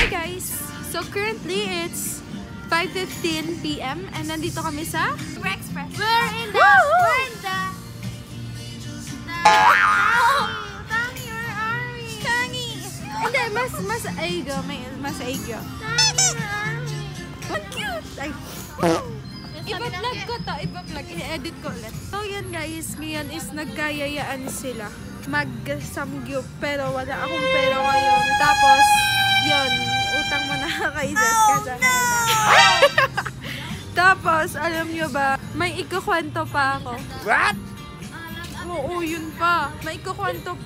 Hi guys! So currently it's 5:15 PM and nandito kami sa Express. We're in the Tangi, where are we? Tangi! Hindi, mas aigo. Mas aigo. Tangi, where are we? What cute! Ay. Iba-vlog ko to. Iba-vlog. I-edit ko ulit. So yan guys, ngayon is nagkayayaan sila. Mag-samgyup. Pero wala akong pera ngayon. Tapos, yun. Utang mo na kay Jess kasi. Tapos, alam nyo ba, may ikukwento pa ako. What? Oo, yun pa. May ikukwento.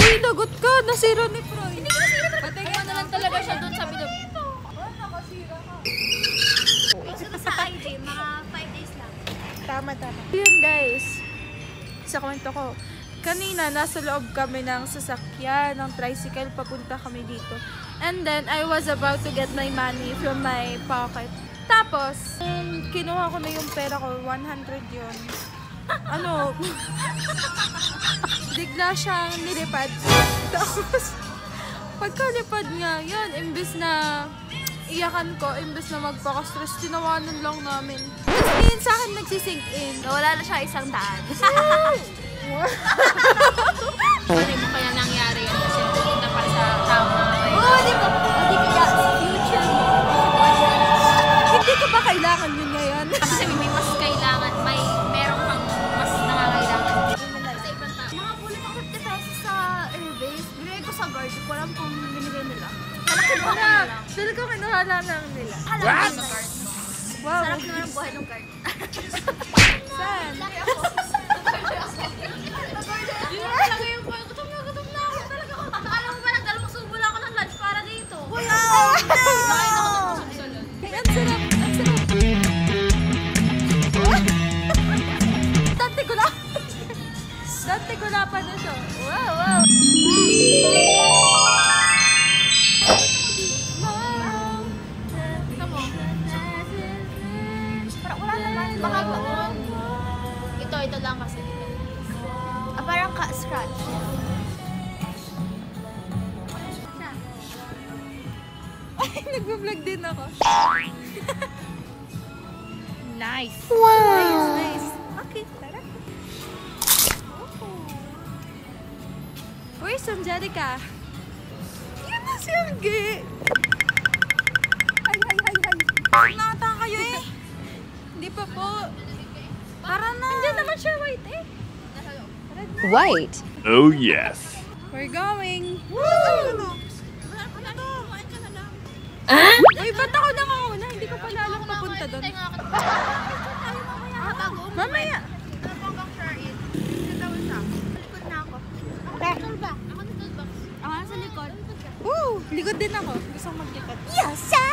Uy, lagot ka. Nasira ni Froy. Patay mo na lang talaga siya doon sa bilog. Nakasira ka. Ito sa ID, mga 5 days lang. Tama. Yun guys. Sa kwento ko. Kanina, nasa loob kami ng sasakyan, ng tricycle, papunta kami dito. And then, I was about to get my money from my pocket. Tapos, kinuha ko na yung pera ko, 100 yun. Ano? Bigla siyang nilipad. Tapos, pagkalipad nga, yun, imbes na iyakan ko, imbes na magpaka-stress, tinawanan lang namin. Tapos, ngayon sa akin nagsisink in. Wala na siya 100. Ano mo kaya nangyari yan kasi pumunta pa sa tama kayo? Oo, di ba? Hindi kaya sa future mo. Hindi ko ba kailangan yun ngayon? Kasi may mas kailangan, meron pang mas nangangailangan. Sa ibang tao. Nakapulit ako 50 pesos sa Airbase. Binigay ko sa guard. Ko alam kung binigay nila. Wala. Sila ko kinuha lang nila. Alam ko sa guard. Wow. Sarap naman ang buhay ng guard. Saan? Laki ako. Talaga yung buhay. Gutom na ako. Talaga ako. Akala mo ba nagdalawang subo lang ako ng lunch para dito? Wow! Bakit ako nagsusunod? Ay, ang sarap. Ang sarap. Dati ko pa na siya. Wow! Ito mo. Parang wala naman. Baka doon. Ito lang kasi. Parang ka-scratch. Ay, nag-vlog din ako. Nice. Wow! Nice. Okay, tara. Where's Angelica? Yan na si Angge. Ay. Nata kayo eh. Hindi pa po. Tara na. Nandiyan naman siya, white eh. White? Oh yes. We're going. Woo! Uy, ba't ako nakauna? Hindi ko pala alam papunta doon. Mamaya. Ako sa likod. Likod din ako. Gusto kong maglikod. Yasa!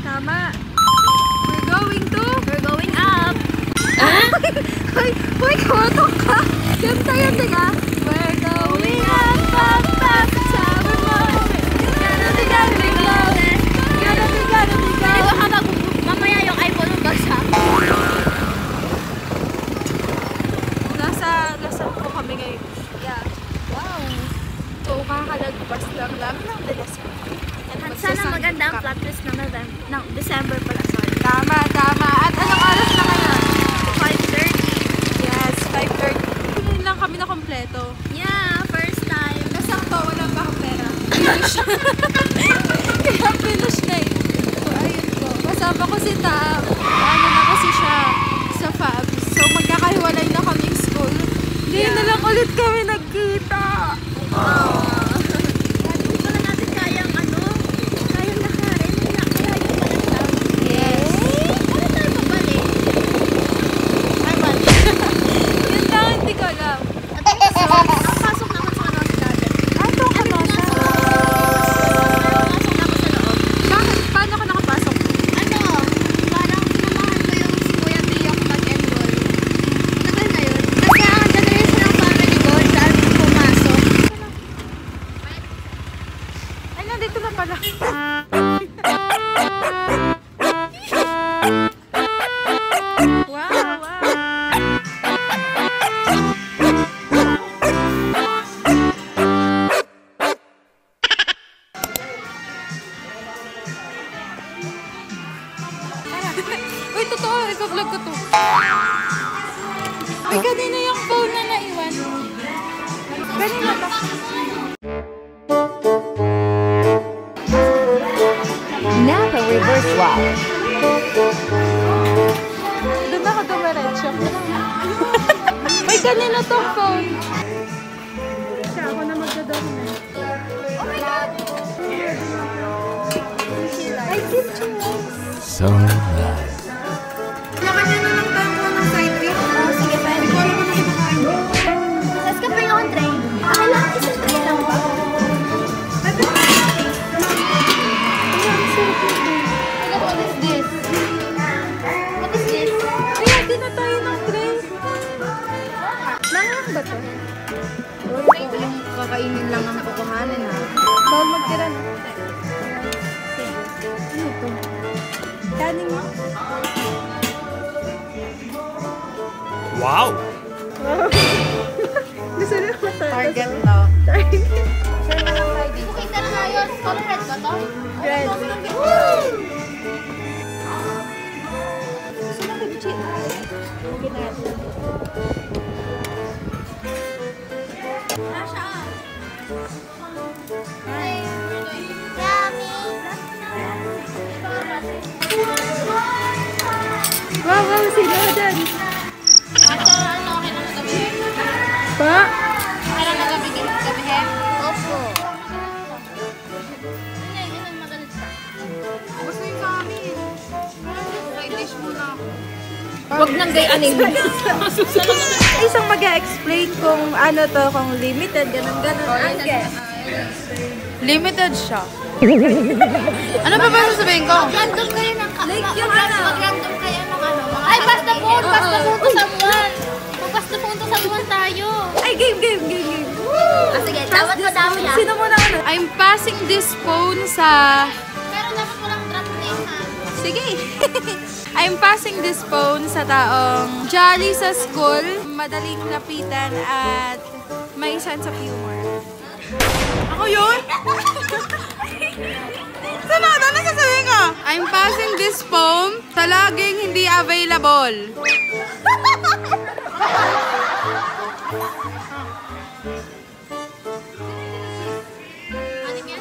Tama. We're going up. Hoy, kumatok ka. Ganda yun, diga. We're going up, up, up. Sabi mo. Gotta be Mamaya yung iPhone mo basa. Nasa po kami ngayon. Yeah. Wow. So, kakalagpas lang ng December. Sana maganda ang plot twist ng December pala. Sorry. Tama. At anong oras na ngayon? 5:30. Yes, 5:30. Hindi lang kami na kompleto. Yeah, first time. Nasakto, walang pera. Finish. Kaya finish na eh. So, ayun po. Kasama ko si Tam. Ano na kasi siya sa Fab. So, magkakahiwalay na kaming school. Hindi na lang ulit kami nagkita. Hindi pala natin kayang lakarin. Kaya pala siya. Yes. Ano tayo pabalik? Ay, balik. Yun lang, hindi ko alam. Ang pasok naman sa si Dada. Ato ka ba sa... Ay, kanina yung phone na naiwan. Kanina ba? Napa reverse walk. Doon ako dumiretso. May kanina tong phone. Siya, ako na magdadorme. Oh my God! Ay, cute siya. So nice. Nakanya na lang tayo ko ng side trip. Sige, pwede. Ikaw alam mo na kinakain mo. Tapos ka pa yung train. Kailangan isang train lang ba? What is this? What is this? Kaya, di na tayo ng train. Nangang ba to? Kakainin lang ang kukuhanin ha. Bawal magtira na. Ano to? Kaning mo? Wow. Gusto rin ako tayo. Target to. Okay, tara na yun. Color red ba to? Red. Gusto na kimchi. Okay natin. Wow, wow, sino dyan? Pa? Opo. Gusto yung sa amin. Side dish muna ako. Huwag nang gayanin. Isang mag-explain kung ano to, kung limited, ganun-ganun. Limited siya. Ano pa ba sasabihin ko? Random kayo ng Like yung ano. Mag-random kayo ng ano. Ay, basta phone! Basta phone to someone! Basta phone to someone tayo. Ay, game. Sige, dapat madami ah. Sino muna ano? I'm passing this phone sa... Pero dapat walang drop name ha. Sige. I'm passing this phone sa taong jolly sa school, madaling lapitan at may sense of humor. Ako yun? Sana, ano sasabihin ko? I'm passing this phone sa laging hindi available. Ano yan?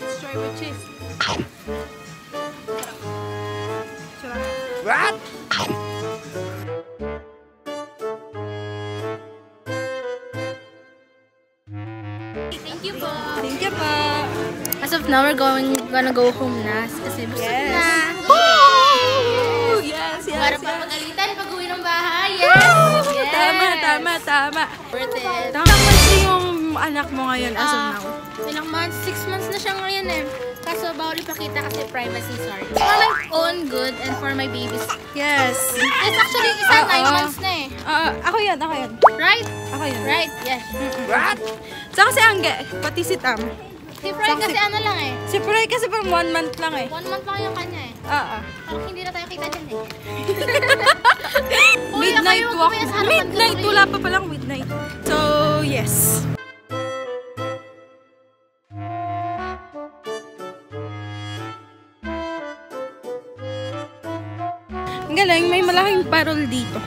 Let's try with cheese. What? Thank you po. Thank you po. As of now, we're gonna go home na. Kasi busog Yes. na. Woo! Yes. Para papagalitan pag-uwi ng bahay. Yes! Yes! Tama. Worth it. Kasi yung anak mo ngayon as of now. Ilang months? 6 months na siya ngayon eh. Kaso bawal ipakita kasi privacy, sorry. For my own good and for my babies. Yes. It's actually isa 9 months na eh. Ako yan. Right? Ako yan. Right, yes. What? Saka si Angge, pati si Tam. Si Fry kasi ano lang eh. Si Pray kasi pang 1 month lang eh. 1 month lang yung kanya eh. Oo. Parang hindi na tayo kita dyan eh. Midnight kayo, walk. kumaya sa harapan ko Midnight, kayo. wala pa palang midnight. So, yes. Ang galing, may malaking parol dito.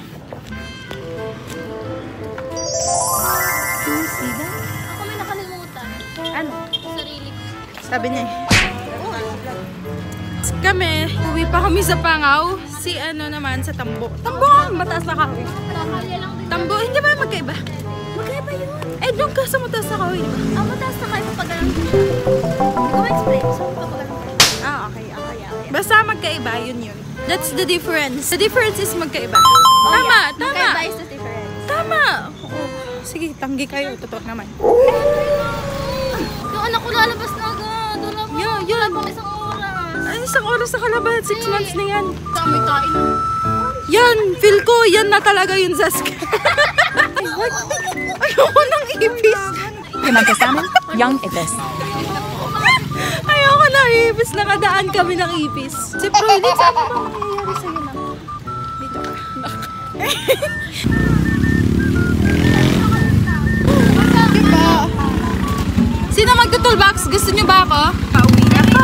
Can you see that? Ako may nakalimutan. Ano? Sarili ko. Sabi niya eh. Kami, uwi pa kami sa Pangaw. Si ano naman sa Tambo. Tambo nga, mataas na kahoy. Nakakalya lang din. Tambo, hindi ba magkaiba? Magkaiba yun. Eh, doon ka sa mataas na kahoy, di ba? Ang mataas na kayo pag ganun siya. Hindi ko ma-explain. So, pag ganun siya. Ah, okay. Basta magkaiba, yun. That's the difference. The difference is magkaiba. Tama. Magkaiba is the difference. Tama. Oo. Sige, tanggi kayo. Totoo naman. Yung anak ko lalabas na agad. Wala pa. Yun. Wala pa isang oras. Ay, isang oras na kalaban. 6 months na yan. Kami kain. Yan, feel ko, yan na talaga yung Zaska. Ayoko ng ipis. Limang kasama, Young Ipis. Ayoko ng ipis. Nakadaan kami ng ipis. Si Proylin, saan ba mangyayari sa'yo na? Dito ka. Diba? Sino magtutulbox? Gusto nyo ba ako? Pauwi na ako.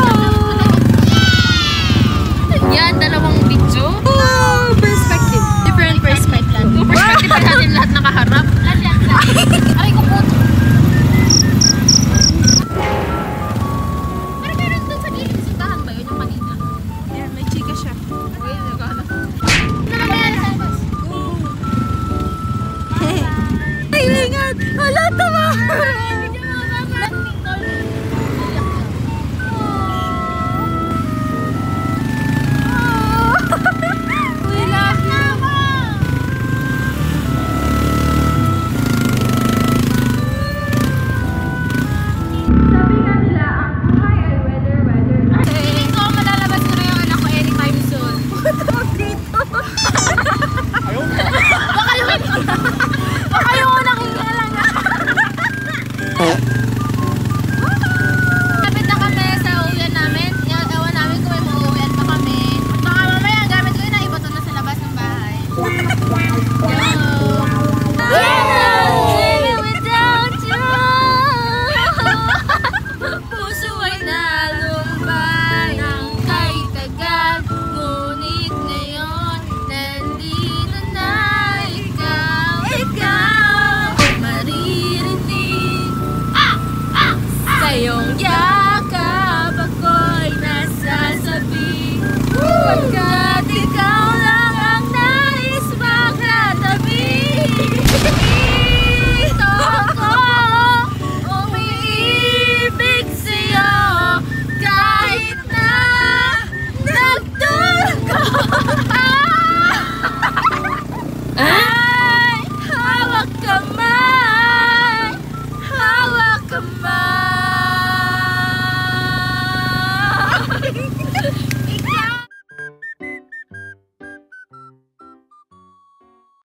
Yo!